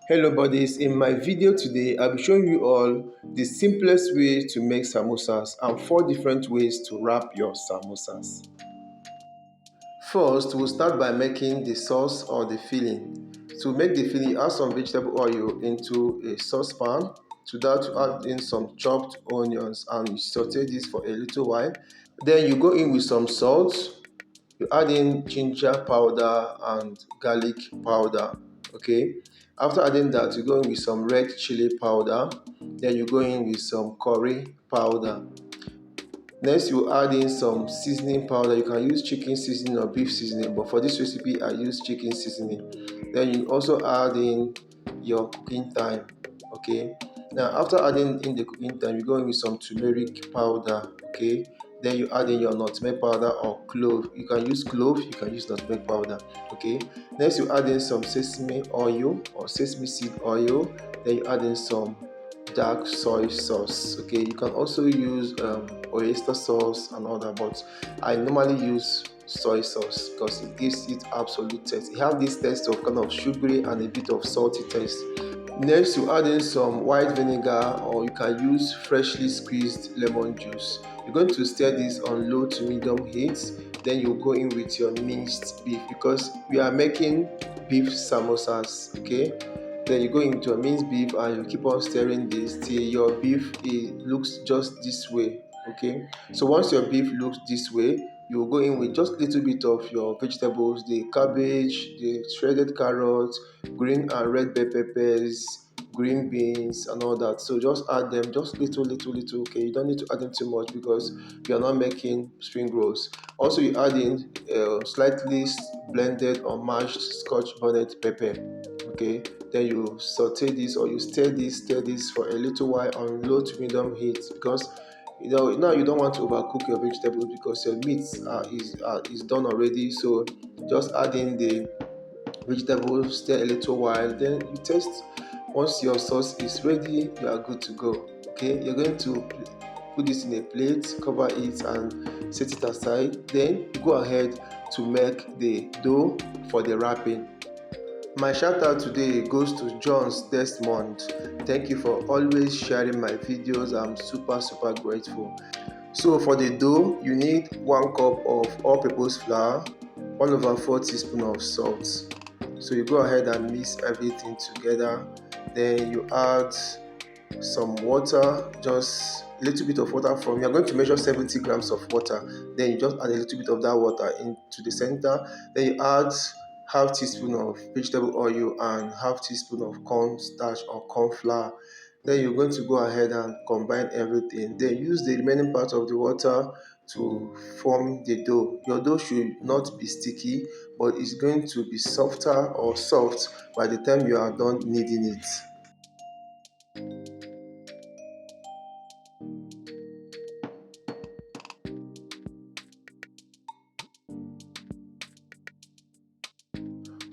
Hello buddies, in my video today I'll be showing you all the simplest way to make samosas and 4 different ways to wrap your samosas. First, we'll start by making the sauce or the filling. To make the filling, add some vegetable oil into a saucepan. To that, you add in some chopped onions and you saute this for a little while. Then you go in with some salt. You add in ginger powder and garlic powder. Okay, after adding that, you go in with some red chili powder. Then you go in with some curry powder. Next, you add in some seasoning powder. You can use chicken seasoning or beef seasoning, but for this recipe I use chicken seasoning. Then you also add in your cooking thyme. Okay, now after adding in the cooking thyme, you go in with some turmeric powder. Okay, then you add in your nutmeg powder or clove. You can use clove, you can use nutmeg powder. Okay, next you add in some sesame oil or sesame seed oil. Then you add in some dark soy sauce. Okay, you can also use oyster sauce and all that, but I normally use soy sauce because it gives it absolute taste. It has this taste of kind of sugary and a bit of salty taste. Next, you add in some white vinegar or you can use freshly squeezed lemon juice. You're going to stir this on low to medium heat. Then you go in with your minced beef because we are making beef samosas. Okay, then you go into a minced beef and you keep on stirring this till your beef looks just this way. Okay, so once your beef looks this way, you will go in with just a little bit of your vegetables, the cabbage, the shredded carrots, green and red bell peppers, green beans and all that. So just add them just little. Okay, you don't need to add them too much because we are not making spring rolls. Also, you add in slightly blended or mashed scotch bonnet pepper. Okay, then you saute this or you stir this for a little while on low to medium heat because now you don't want to overcook your vegetables because your meat is done already. So just add in the vegetables, stir a little while, then you taste. Once your sauce is ready, you are good to go. Okay, you're going to put this in a plate, cover it and set it aside. Then you go ahead to make the dough for the wrapping. My shout out today goes to John's Desmond. Thank you for always sharing my videos. I'm super grateful. So for the dough, you need 1 cup of all-purpose flour, 1/4 teaspoon of salt. So you go ahead and mix everything together. Then you add some water, just a little bit of water. From you are going to measure 70 grams of water. Then you just add a little bit of that water into the center. Then you add half teaspoon of vegetable oil and half teaspoon of corn starch or corn flour. Then you're going to go ahead and combine everything. Then use the remaining part of the water to form the dough. Your dough should not be sticky, but it's going to be softer or soft by the time you are done kneading it.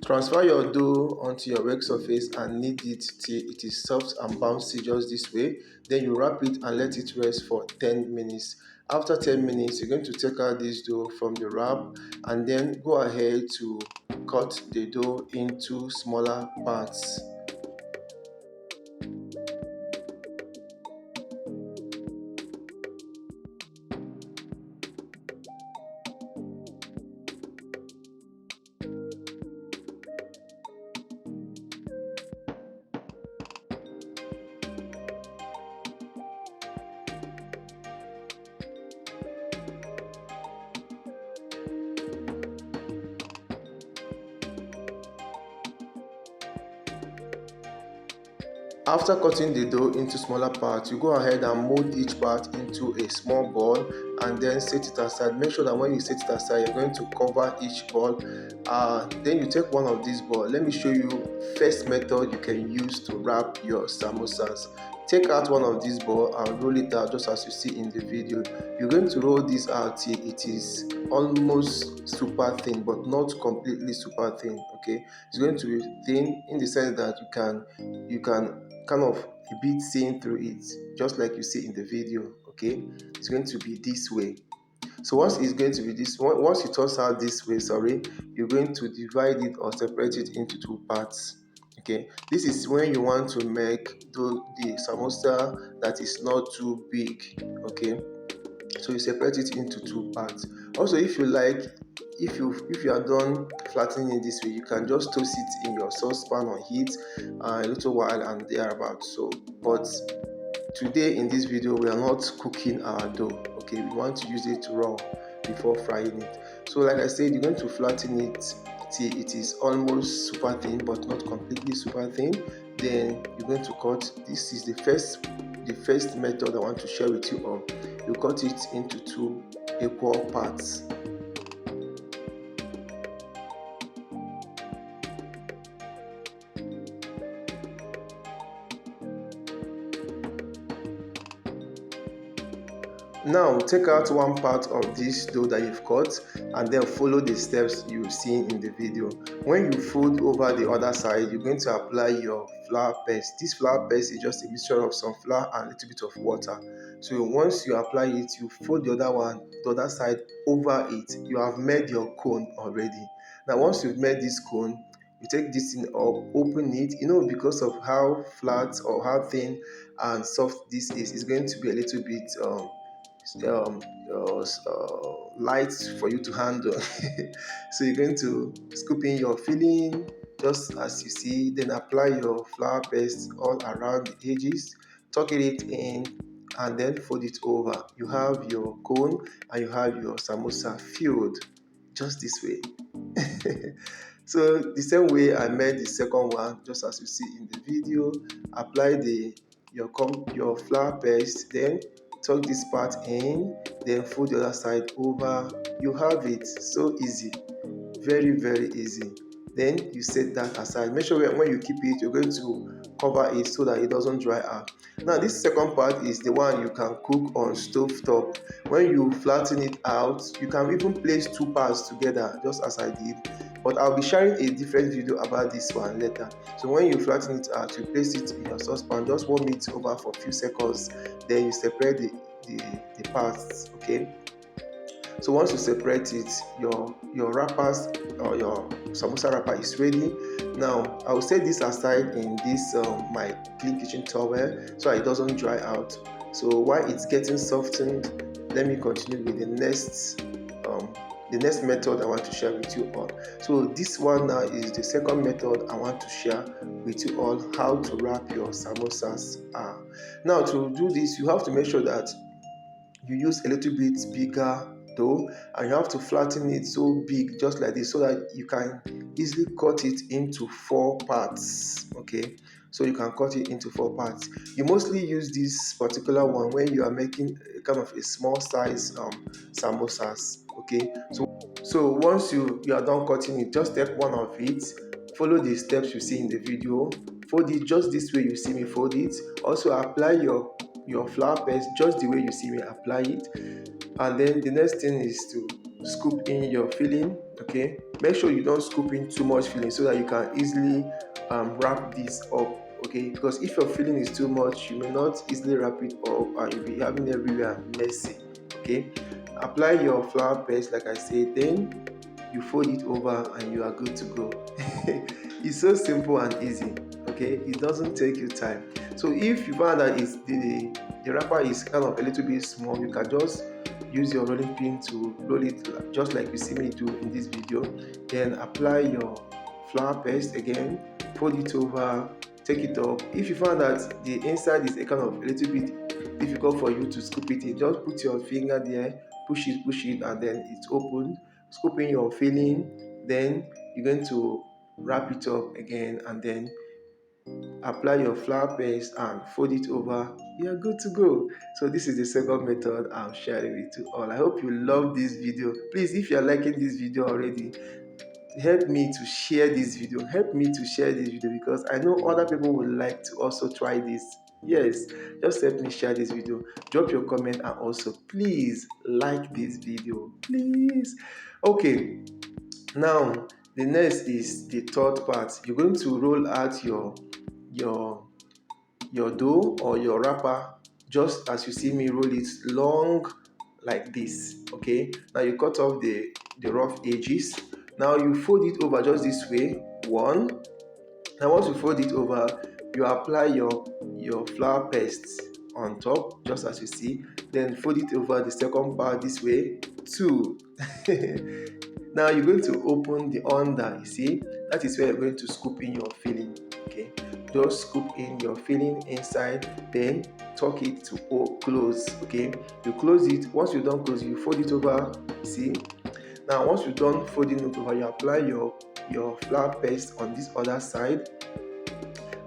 Transfer your dough onto your work surface and knead it till it is soft and bouncy just this way. Then you wrap it and let it rest for 10 minutes. After 10 minutes, you're going to take out this dough from the wrap and then go ahead to cut the dough into smaller parts. After cutting the dough into smaller parts, you go ahead and mold each part into a small ball and then set it aside. Make sure that when you set it aside, you're going to cover each ball. Then you take one of these balls. Let me show you first method you can use to wrap your samosas. Take out one of these balls and roll it out just as you see in the video. You're going to roll this out till it is almost super thin, but not completely super thin. Okay, it's going to be thin in the sense that you can kind of a bit seeing through it, just like you see in the video. Okay, it's going to be this way. So once it's going to be this, once you toss out this way, sorry, you're going to divide it or separate it into 2 parts. Okay, this is when you want to make the samosa that is not too big. Okay, so you separate it into two parts. Also, if you like, if you are done flattening it this way, you can just toast it in your saucepan on heat a little while and thereabout. So but today in this video we are not cooking our dough. Okay, we want to use it raw before frying it. So like I said, you're going to flatten it till it is almost super thin but not completely super thin. Then you're going to cut. This is the first method I want to share with you all. You cut it into two equal parts. Now take out one part of this dough that you've cut and then follow the steps you've seen in the video. When you fold over the other side, you're going to apply your flour paste. This flour paste is just a mixture of some flour and a little bit of water. So once you apply it, you fold the other side over it. You have made your cone already. Now once you've made this cone, you take this thing up, open it. Because of how flat or how thin and soft this is, it's going to be a little bit um, light for you to handle. So you're going to scoop in your filling just as you see, then apply your flour paste all around the edges, tuck it in, and then fold it over. You have your cone and you have your samosa filled just this way. So the same way I made the second one, just as you see in the video, apply your flour paste, then tuck this part in, then fold the other side over. You have it. So easy, very easy. Then you set that aside. Make sure when you keep it, you're going to cover it so that it doesn't dry out. Now this second part is the one you can cook on stove top. When you flatten it out, you can even place two parts together just as I did, but I'll be sharing a different video about this one later. So when you flatten it out, you place it in your saucepan, just warm it over for a few seconds, then you separate the parts. Okay, so once you separate it, your wrappers or your samosa wrapper is ready. Now I will set this aside in this my clean kitchen towel so it doesn't dry out. So while it's getting softened, let me continue with the next method I want to share with you all. So this one now is the second method I want to share with you all, how to wrap your samosas. Now to do this, you have to make sure that you use a little bit bigger dough and you have to flatten it so big just like this so that you can easily cut it into four parts. Okay, so you can cut it into four parts. You mostly use this particular one when you are making a kind of a small size samosas. Okay, so once you are done cutting it, just take one of it, follow the steps you see in the video, fold it just this way you see me fold it. Also apply your flour paste just the way you see me apply it, and then the next thing is to scoop in your filling. Okay, make sure you don't scoop in too much filling so that you can easily wrap this up. Okay, because if your filling is too much, you may not easily wrap it up and you'll be having everywhere messy. Okay, apply your flour paste like I said, then you fold it over and you are good to go. It's so simple and easy. Okay, it doesn't take you time. So if you find that the wrapper is kind of a little bit small, you can just use your rolling pin to roll it just like you see me do in this video. Then apply your flour paste again, fold it over, take it up. If you find that the inside is a kind of a little bit difficult for you to scoop it in, just put your finger there, push it, and then it's open. Scoop in your filling, then you're going to wrap it up again and then apply your flour paste and fold it over. You're good to go. So this is the second method I'm sharing with you all. I hope you love this video. Please, if you're liking this video already, help me to share this video. Help me to share this video because I know other people would like to also try this. Yes, just help me share this video. Drop your comment and also please like this video, please. Okay, now the next is the third part. You're going to roll out your dough or your wrapper just as you see me roll it long like this. Okay, now you cut off the rough edges. Now you fold it over just this way, one, Now once you fold it over, you apply your flour paste on top, just as you see. Then fold it over the second part this way too. Now you're going to open the under, you see. That is where you're going to scoop in your filling. Okay, just scoop in your filling inside, then tuck it to close. Okay, you close it. Once you're done closing, you fold it over. See. Now once you're done folding it over, you apply your flour paste on this other side.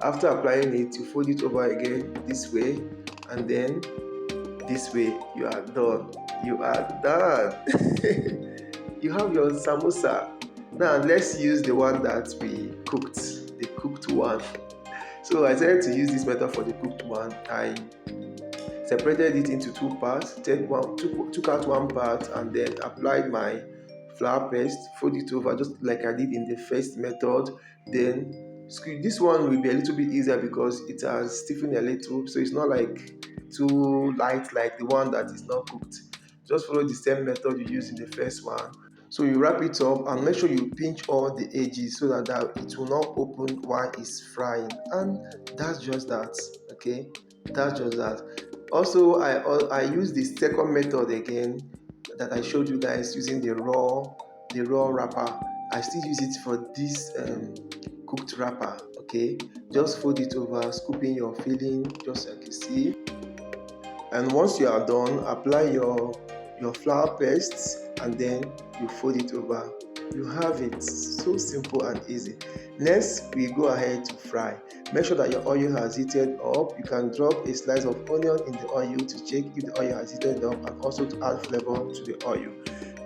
After applying it, you fold it over again this way, and then this way. You are done. You are done. You have your samosa. Now let's use the one that we cooked, the cooked one. So I decided to use this method for the cooked one. I separated it into two parts, took out one part, and then applied my flour paste, fold it over just like I did in the first method. Then this one will be a little bit easier because it has stiffened a little, so it's not like too light like the one that is not cooked. Just follow the same method you used in the first one. So you wrap it up and make sure you pinch all the edges so that it will not open while it's frying. And that's just that. Okay, that's just that. Also, I use the second method again that I showed you guys using the raw wrapper. I still use it for this cooked wrapper. Okay, just fold it over, scoop in your filling, just like you see. And once you are done, apply your flour paste and then you fold it over. You have it. So simple and easy. Next, we go ahead to fry. Make sure that your oil has heated up. You can drop a slice of onion in the oil to check if the oil has heated up and also to add flavor to the oil.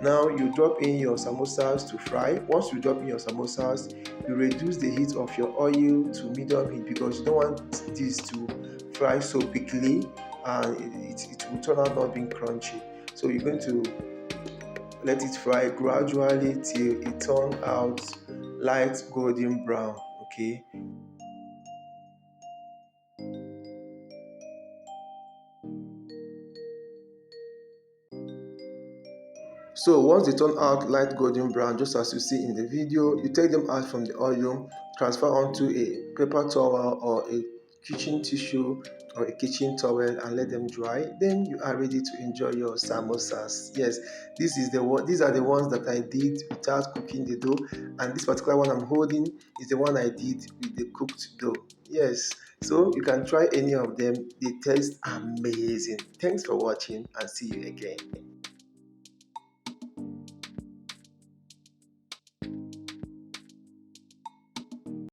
Now you drop in your samosas to fry. Once you drop in your samosas, you reduce the heat of your oil to medium heat because you don't want this to fry so quickly and it will turn out not being crunchy. So you're going to let it fry gradually till it turns out light golden brown. Okay, so once they turn out light golden brown, just as you see in the video, you take them out from the oil, transfer onto a paper towel or a kitchen tissue or a kitchen towel and let them dry. Then you are ready to enjoy your samosas. Yes, these are the ones that I did without cooking the dough, and this particular one I'm holding is the one I did with the cooked dough. Yes, so you can try any of them. They taste amazing. Thanks for watching and see you again.